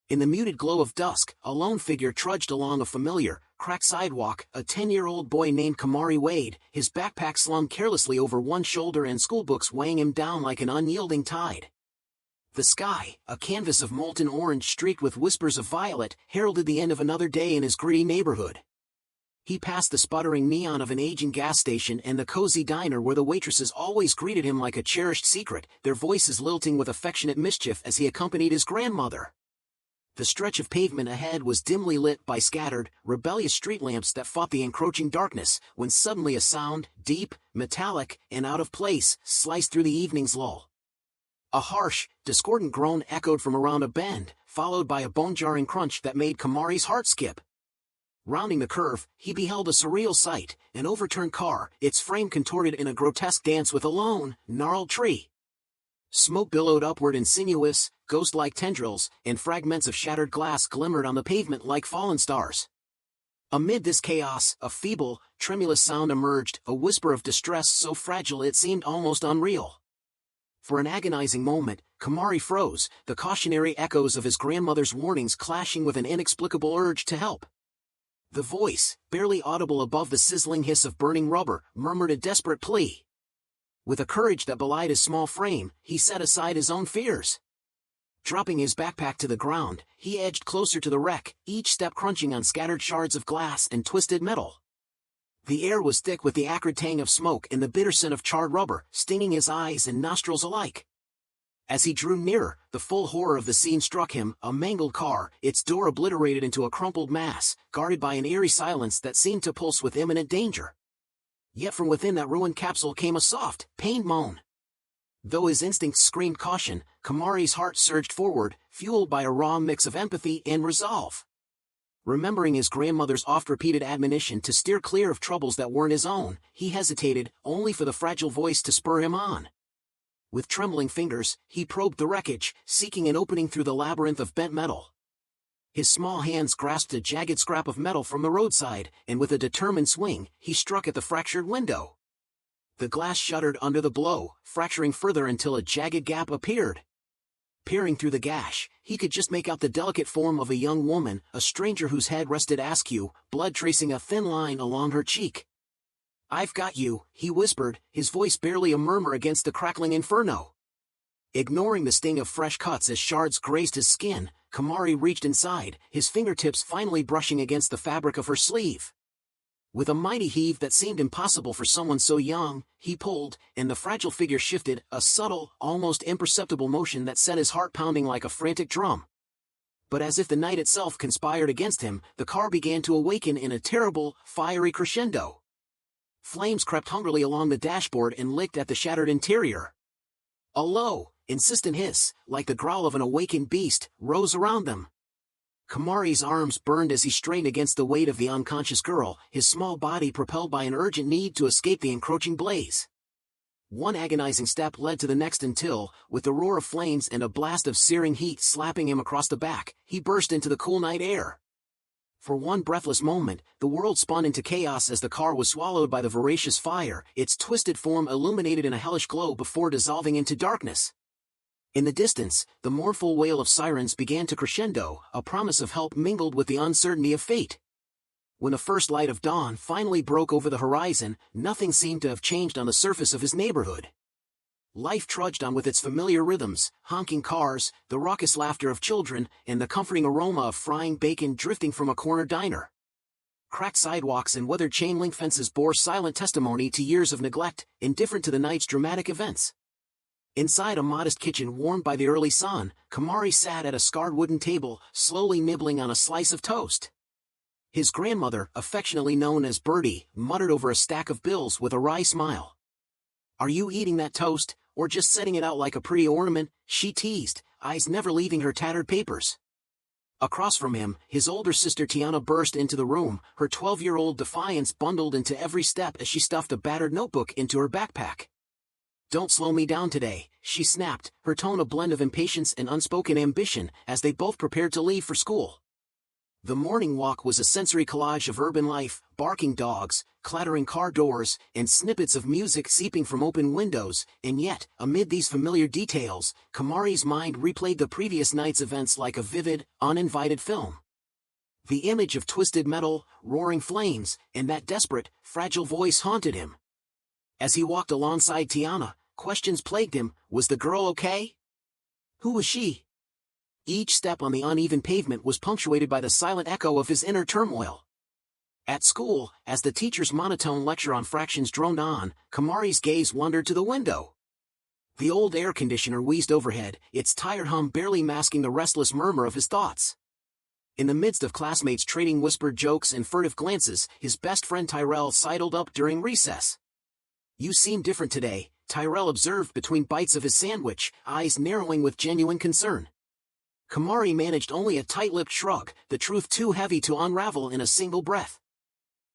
In the muted glow of dusk, a lone figure trudged along a familiar, cracked sidewalk, a 10-year-old boy named Kamari Wade, his backpack slung carelessly over one shoulder and schoolbooks weighing him down like an unyielding tide. The sky, a canvas of molten orange streaked with whispers of violet, heralded the end of another day in his gritty neighborhood. He passed the sputtering neon of an aging gas station and the cozy diner where the waitresses always greeted him like a cherished secret, their voices lilting with affectionate mischief as he accompanied his grandmother. The stretch of pavement ahead was dimly lit by scattered, rebellious street lamps that fought the encroaching darkness, when suddenly a sound, deep, metallic, and out of place, sliced through the evening's lull. A harsh, discordant groan echoed from around a bend, followed by a bone-jarring crunch that made Kamari's heart skip. Rounding the curve, he beheld a surreal sight, an overturned car, its frame contorted in a grotesque dance with a lone, gnarled tree. Smoke billowed upward in sinuous, ghost-like tendrils, and fragments of shattered glass glimmered on the pavement like fallen stars. Amid this chaos, a feeble, tremulous sound emerged, a whisper of distress so fragile it seemed almost unreal. For an agonizing moment, Kamari froze, the cautionary echoes of his grandmother's warnings clashing with an inexplicable urge to help. The voice, barely audible above the sizzling hiss of burning rubber, murmured a desperate plea. With a courage that belied his small frame, he set aside his own fears. Dropping his backpack to the ground, he edged closer to the wreck, each step crunching on scattered shards of glass and twisted metal. The air was thick with the acrid tang of smoke and the bitter scent of charred rubber, stinging his eyes and nostrils alike. As he drew nearer, the full horror of the scene struck him, a mangled car, its door obliterated into a crumpled mass, guarded by an eerie silence that seemed to pulse with imminent danger. Yet from within that ruined capsule came a soft, pained moan. Though his instincts screamed caution, Kamari's heart surged forward, fueled by a raw mix of empathy and resolve. Remembering his grandmother's oft-repeated admonition to steer clear of troubles that weren't his own, he hesitated, only for the fragile voice to spur him on. With trembling fingers, he probed the wreckage, seeking an opening through the labyrinth of bent metal. His small hands grasped a jagged scrap of metal from the roadside, and with a determined swing, he struck at the fractured window. The glass shuddered under the blow, fracturing further until a jagged gap appeared. Peering through the gash, he could just make out the delicate form of a young woman, a stranger whose head rested askew, blood tracing a thin line along her cheek. "I've got you," he whispered, his voice barely a murmur against the crackling inferno. Ignoring the sting of fresh cuts as shards grazed his skin, Kamari reached inside, his fingertips finally brushing against the fabric of her sleeve. With a mighty heave that seemed impossible for someone so young, he pulled, and the fragile figure shifted, a subtle, almost imperceptible motion that set his heart pounding like a frantic drum. But as if the night itself conspired against him, the car began to awaken in a terrible, fiery crescendo. Flames crept hungrily along the dashboard and licked at the shattered interior. A low, insistent hiss, like the growl of an awakened beast, rose around them. Kamari's arms burned as he strained against the weight of the unconscious girl, his small body propelled by an urgent need to escape the encroaching blaze. One agonizing step led to the next until, with the roar of flames and a blast of searing heat slapping him across the back, he burst into the cool night air. For one breathless moment, the world spun into chaos as the car was swallowed by the voracious fire, its twisted form illuminated in a hellish glow before dissolving into darkness. In the distance, the mournful wail of sirens began to crescendo, a promise of help mingled with the uncertainty of fate. When the first light of dawn finally broke over the horizon, nothing seemed to have changed on the surface of his neighborhood. Life trudged on with its familiar rhythms, honking cars, the raucous laughter of children, and the comforting aroma of frying bacon drifting from a corner diner. Cracked sidewalks and weathered chain-link fences bore silent testimony to years of neglect, indifferent to the night's dramatic events. Inside a modest kitchen warmed by the early sun, Kamari sat at a scarred wooden table, slowly nibbling on a slice of toast. His grandmother, affectionately known as Bertie, muttered over a stack of bills with a wry smile. "Are you eating that toast, or just setting it out like a pretty ornament?" she teased, eyes never leaving her tattered papers. Across from him, his older sister Tiana burst into the room, her 12-year-old defiance bundled into every step as she stuffed a battered notebook into her backpack. "Don't slow me down today," she snapped, her tone a blend of impatience and unspoken ambition, as they both prepared to leave for school. The morning walk was a sensory collage of urban life, barking dogs, clattering car doors, and snippets of music seeping from open windows, and yet, amid these familiar details, Kamari's mind replayed the previous night's events like a vivid, uninvited film. The image of twisted metal, roaring flames, and that desperate, fragile voice haunted him. As he walked alongside Tiana, questions plagued him. Was the girl okay? Who was she? Each step on the uneven pavement was punctuated by the silent echo of his inner turmoil. At school, as the teacher's monotone lecture on fractions droned on, Kamari's gaze wandered to the window. The old air conditioner wheezed overhead, its tired hum barely masking the restless murmur of his thoughts. In the midst of classmates trading whispered jokes and furtive glances, his best friend Tyrell sidled up during recess. "You seem different today," Tyrell observed between bites of his sandwich, eyes narrowing with genuine concern. Kamari managed only a tight-lipped shrug, the truth too heavy to unravel in a single breath.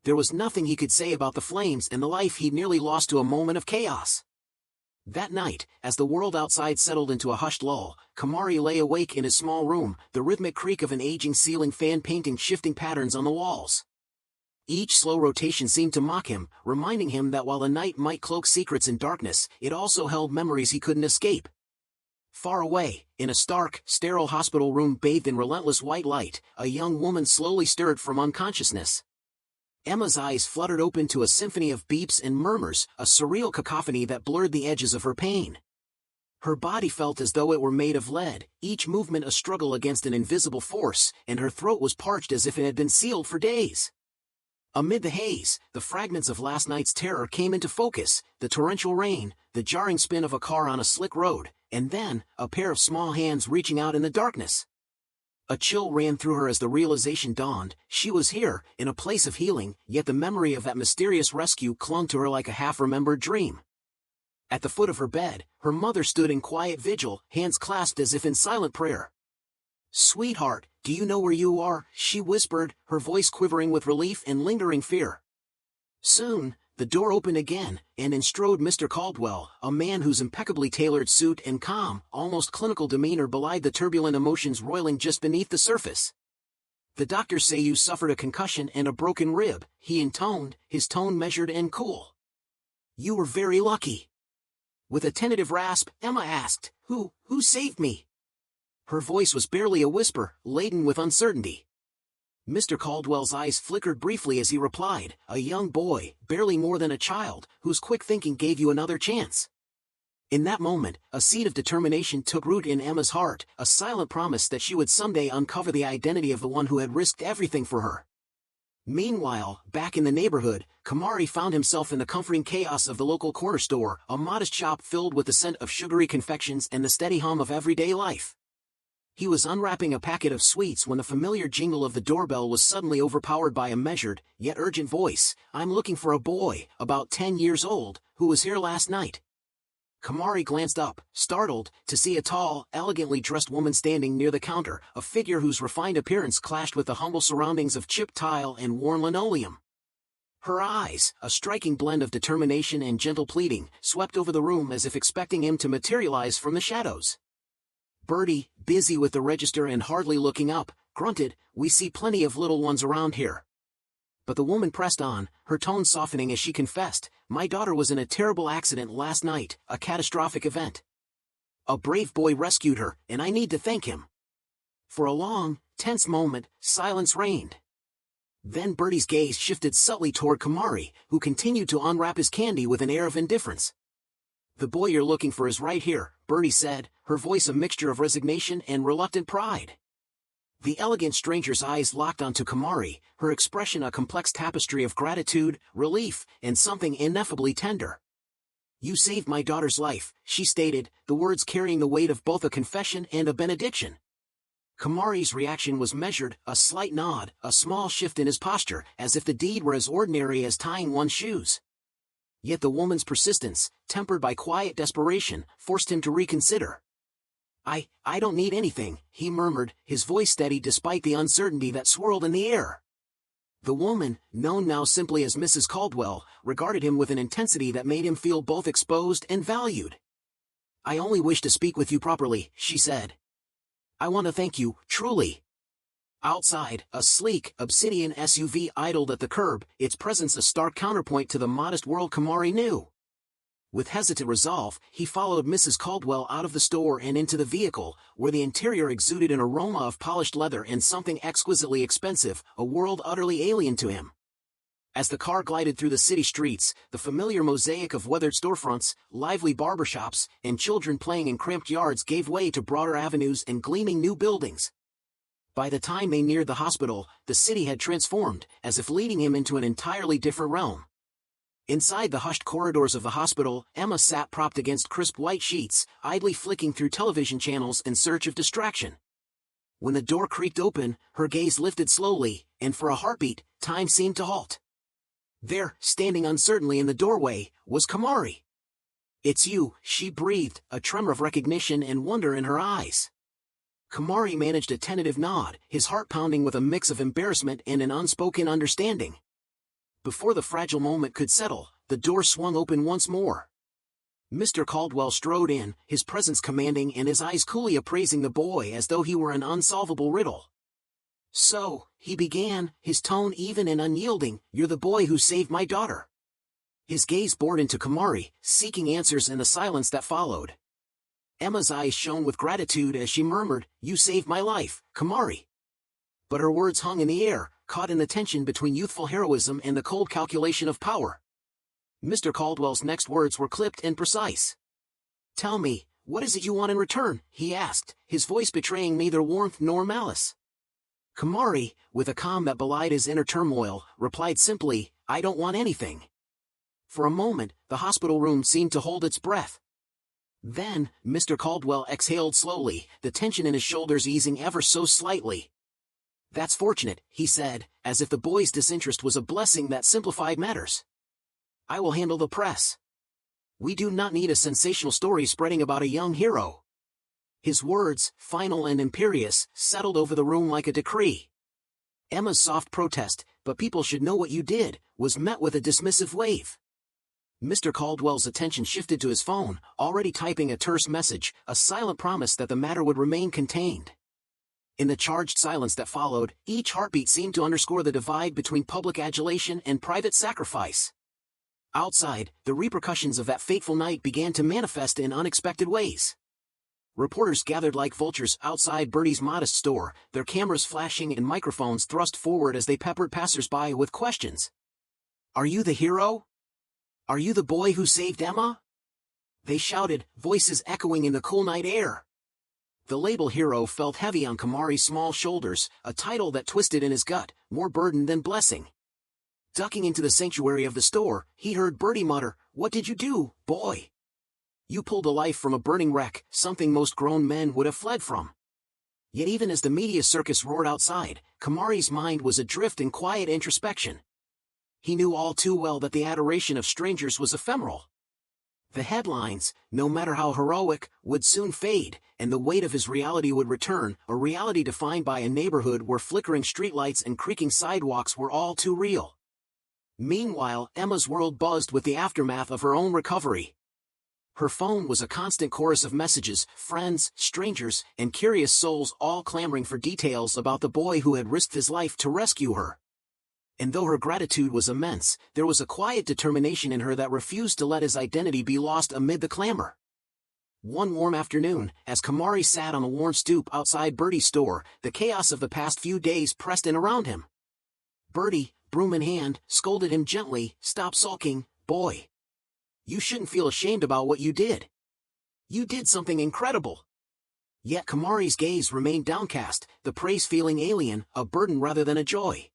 There was nothing he could say about the flames and the life he'd nearly lost to a moment of chaos. That night, as the world outside settled into a hushed lull, Kamari lay awake in his small room, the rhythmic creak of an aging ceiling fan painting shifting patterns on the walls. Each slow rotation seemed to mock him, reminding him that while the night might cloak secrets in darkness, it also held memories he couldn't escape. Far away, in a stark, sterile hospital room bathed in relentless white light, a young woman slowly stirred from unconsciousness. Emma's eyes fluttered open to a symphony of beeps and murmurs, a surreal cacophony that blurred the edges of her pain. Her body felt as though it were made of lead, each movement a struggle against an invisible force, and her throat was parched as if it had been sealed for days. Amid the haze, the fragments of last night's terror came into focus, the torrential rain, the jarring spin of a car on a slick road, and then, a pair of small hands reaching out in the darkness. A chill ran through her as the realization dawned. She was here, in a place of healing, yet the memory of that mysterious rescue clung to her like a half-remembered dream. At the foot of her bed, her mother stood in quiet vigil, hands clasped as if in silent prayer. "Sweetheart, do you know where you are?" she whispered, her voice quivering with relief and lingering fear. Soon, the door opened again, and in strode Mr. Caldwell, a man whose impeccably tailored suit and calm, almost clinical demeanor belied the turbulent emotions roiling just beneath the surface. "The doctors say you suffered a concussion and a broken rib," he intoned, his tone measured and cool. "You were very lucky." With a tentative rasp, Emma asked, Who saved me?" Her voice was barely a whisper, laden with uncertainty. Mr. Caldwell's eyes flickered briefly as he replied, "A young boy, barely more than a child, whose quick thinking gave you another chance." In that moment, a seed of determination took root in Emma's heart, a silent promise that she would someday uncover the identity of the one who had risked everything for her. Meanwhile, back in the neighborhood, Kamari found himself in the comforting chaos of the local corner store, a modest shop filled with the scent of sugary confections and the steady hum of everyday life. He was unwrapping a packet of sweets when the familiar jingle of the doorbell was suddenly overpowered by a measured, yet urgent voice. "I'm looking for a boy, about 10 years old, who was here last night." Kamari glanced up, startled, to see a tall, elegantly dressed woman standing near the counter, a figure whose refined appearance clashed with the humble surroundings of chipped tile and worn linoleum. Her eyes, a striking blend of determination and gentle pleading, swept over the room as if expecting him to materialize from the shadows. Bertie, busy with the register and hardly looking up, grunted, "We see plenty of little ones around here." But the woman pressed on, her tone softening as she confessed, "My daughter was in a terrible accident last night, a catastrophic event. A brave boy rescued her, and I need to thank him." For a long, tense moment, silence reigned. Then Bertie's gaze shifted subtly toward Kamari, who continued to unwrap his candy with an air of indifference. "The boy you're looking for is right here," Bertie said, her voice a mixture of resignation and reluctant pride. The elegant stranger's eyes locked onto Kamari, her expression a complex tapestry of gratitude, relief, and something ineffably tender. "You saved my daughter's life," she stated, the words carrying the weight of both a confession and a benediction. Kamari's reaction was measured, a slight nod, a small shift in his posture, as if the deed were as ordinary as tying one's shoes. Yet the woman's persistence, tempered by quiet desperation, forced him to reconsider. I don't need anything," he murmured, his voice steady despite the uncertainty that swirled in the air. The woman, known now simply as Mrs. Caldwell, regarded him with an intensity that made him feel both exposed and valued. "I only wish to speak with you properly," she said. "I want to thank you, truly." Outside, a sleek, obsidian SUV idled at the curb, its presence a stark counterpoint to the modest world Kamari knew. With hesitant resolve, he followed Mrs. Caldwell out of the store and into the vehicle, where the interior exuded an aroma of polished leather and something exquisitely expensive, a world utterly alien to him. As the car glided through the city streets, the familiar mosaic of weathered storefronts, lively barbershops, and children playing in cramped yards gave way to broader avenues and gleaming new buildings. By the time they neared the hospital, the city had transformed, as if leading him into an entirely different realm. Inside the hushed corridors of the hospital, Emma sat propped against crisp white sheets, idly flicking through television channels in search of distraction. When the door creaked open, her gaze lifted slowly, and for a heartbeat, time seemed to halt. There, standing uncertainly in the doorway, was Kamari. "It's you," she breathed, a tremor of recognition and wonder in her eyes. Kamari managed a tentative nod, his heart pounding with a mix of embarrassment and an unspoken understanding. Before the fragile moment could settle, the door swung open once more. Mr. Caldwell strode in, his presence commanding and his eyes coolly appraising the boy as though he were an unsolvable riddle. "So," he began, his tone even and unyielding, "you're the boy who saved my daughter." His gaze bored into Kamari, seeking answers in the silence that followed. Emma's eyes shone with gratitude as she murmured, "You saved my life, Kamari." But her words hung in the air, caught in the tension between youthful heroism and the cold calculation of power. Mr. Caldwell's next words were clipped and precise. "Tell me, what is it you want in return?" he asked, his voice betraying neither warmth nor malice. Kamari, with a calm that belied his inner turmoil, replied simply, "I don't want anything." For a moment, the hospital room seemed to hold its breath. Then, Mr. Caldwell exhaled slowly, the tension in his shoulders easing ever so slightly. "That's fortunate," he said, as if the boy's disinterest was a blessing that simplified matters. "I will handle the press. We do not need a sensational story spreading about a young hero." His words, final and imperious, settled over the room like a decree. Emma's soft protest, "But people should know what you did," was met with a dismissive wave. Mr. Caldwell's attention shifted to his phone, already typing a terse message, a silent promise that the matter would remain contained. In the charged silence that followed, each heartbeat seemed to underscore the divide between public adulation and private sacrifice. Outside, the repercussions of that fateful night began to manifest in unexpected ways. Reporters gathered like vultures outside Bertie's modest store, their cameras flashing and microphones thrust forward as they peppered passers-by with questions. "Are you the hero? Are you the boy who saved Emma?" they shouted, voices echoing in the cool night air. The label hero felt heavy on Kamari's small shoulders, a title that twisted in his gut, more burden than blessing. Ducking into the sanctuary of the store, he heard Bertie mutter, "What did you do, boy? You pulled a life from a burning wreck, something most grown men would have fled from." Yet even as the media circus roared outside, Kamari's mind was adrift in quiet introspection. He knew all too well that the adoration of strangers was ephemeral. The headlines, no matter how heroic, would soon fade, and the weight of his reality would return, a reality defined by a neighborhood where flickering streetlights and creaking sidewalks were all too real. Meanwhile, Emma's world buzzed with the aftermath of her own recovery. Her phone was a constant chorus of messages, friends, strangers, and curious souls all clamoring for details about the boy who had risked his life to rescue her. And though her gratitude was immense, there was a quiet determination in her that refused to let his identity be lost amid the clamor. One warm afternoon, as Kamari sat on a worn stoop outside Bertie's store, the chaos of the past few days pressed in around him. Bertie, broom in hand, scolded him gently, "Stop sulking, boy. You shouldn't feel ashamed about what you did. You did something incredible." Yet Kamari's gaze remained downcast, the praise feeling alien, a burden rather than a joy.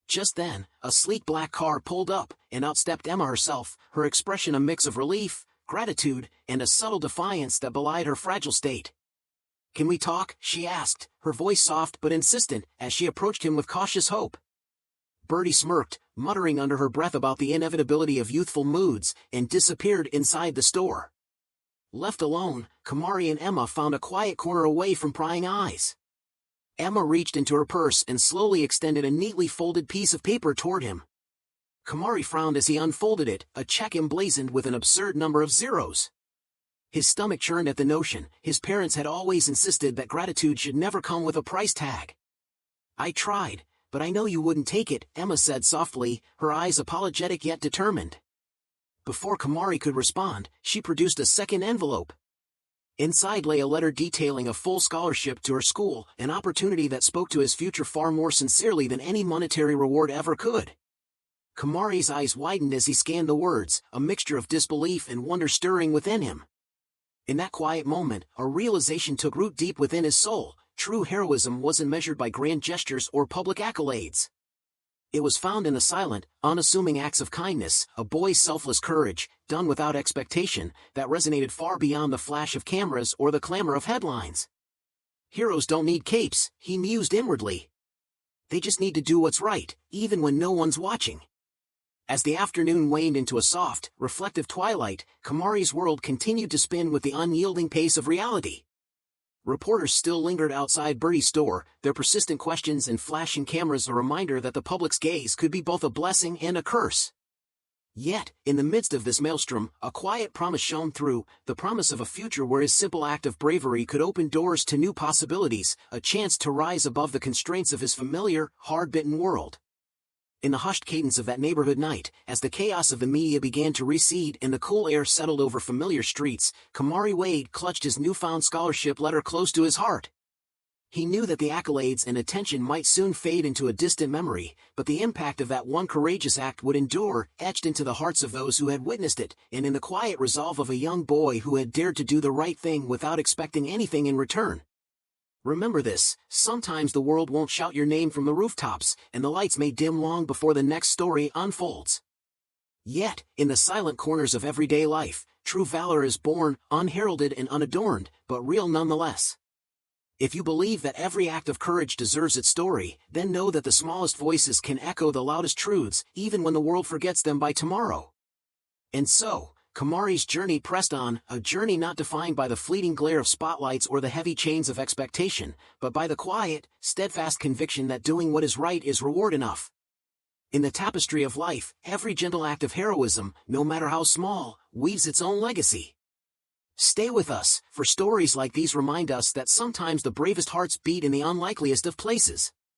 Just then, a sleek black car pulled up, and out stepped Emma herself, her expression a mix of relief, gratitude, and a subtle defiance that belied her fragile state. "Can we talk?" she asked, her voice soft but insistent, as she approached him with cautious hope. Bertie smirked, muttering under her breath about the inevitability of youthful moods, and disappeared inside the store. Left alone, Kamari and Emma found a quiet corner away from prying eyes. Emma reached into her purse and slowly extended a neatly folded piece of paper toward him. Kamari frowned as he unfolded it, a check emblazoned with an absurd number of zeros. His stomach churned at the notion. His parents had always insisted that gratitude should never come with a price tag. I tried, but I know you wouldn't take it, Emma said softly, her eyes apologetic yet determined. Before Kamari could respond, she produced a second envelope. Inside lay a letter detailing a full scholarship to her school, an opportunity that spoke to his future far more sincerely than any monetary reward ever could. Kamari's eyes widened as he scanned the words, a mixture of disbelief and wonder stirring within him. In that quiet moment, a realization took root deep within his soul. True heroism wasn't measured by grand gestures or public accolades. It was found in the silent, unassuming acts of kindness, a boy's selfless courage, done without expectation, that resonated far beyond the flash of cameras or the clamor of headlines. Heroes don't need capes, he mused inwardly. They just need to do what's right, even when no one's watching. As the afternoon waned into a soft, reflective twilight, Kamari's world continued to spin with the unyielding pace of reality. Reporters still lingered outside Bertie's store, their persistent questions and flashing cameras a reminder that the public's gaze could be both a blessing and a curse. Yet, in the midst of this maelstrom, a quiet promise shone through, the promise of a future where his simple act of bravery could open doors to new possibilities, a chance to rise above the constraints of his familiar, hard-bitten world. In the hushed cadence of that neighborhood night, as the chaos of the media began to recede and the cool air settled over familiar streets, Kamari Wade clutched his newfound scholarship letter close to his heart. He knew that the accolades and attention might soon fade into a distant memory, but the impact of that one courageous act would endure, etched into the hearts of those who had witnessed it, and in the quiet resolve of a young boy who had dared to do the right thing without expecting anything in return. Remember this, sometimes the world won't shout your name from the rooftops, and the lights may dim long before the next story unfolds. Yet, in the silent corners of everyday life, true valor is born, unheralded and unadorned, but real nonetheless. If you believe that every act of courage deserves its story, then know that the smallest voices can echo the loudest truths, even when the world forgets them by tomorrow. And so, Kamari's journey pressed on, a journey not defined by the fleeting glare of spotlights or the heavy chains of expectation, but by the quiet, steadfast conviction that doing what is right is reward enough. In the tapestry of life, every gentle act of heroism, no matter how small, weaves its own legacy. Stay with us, for stories like these remind us that sometimes the bravest hearts beat in the unlikeliest of places.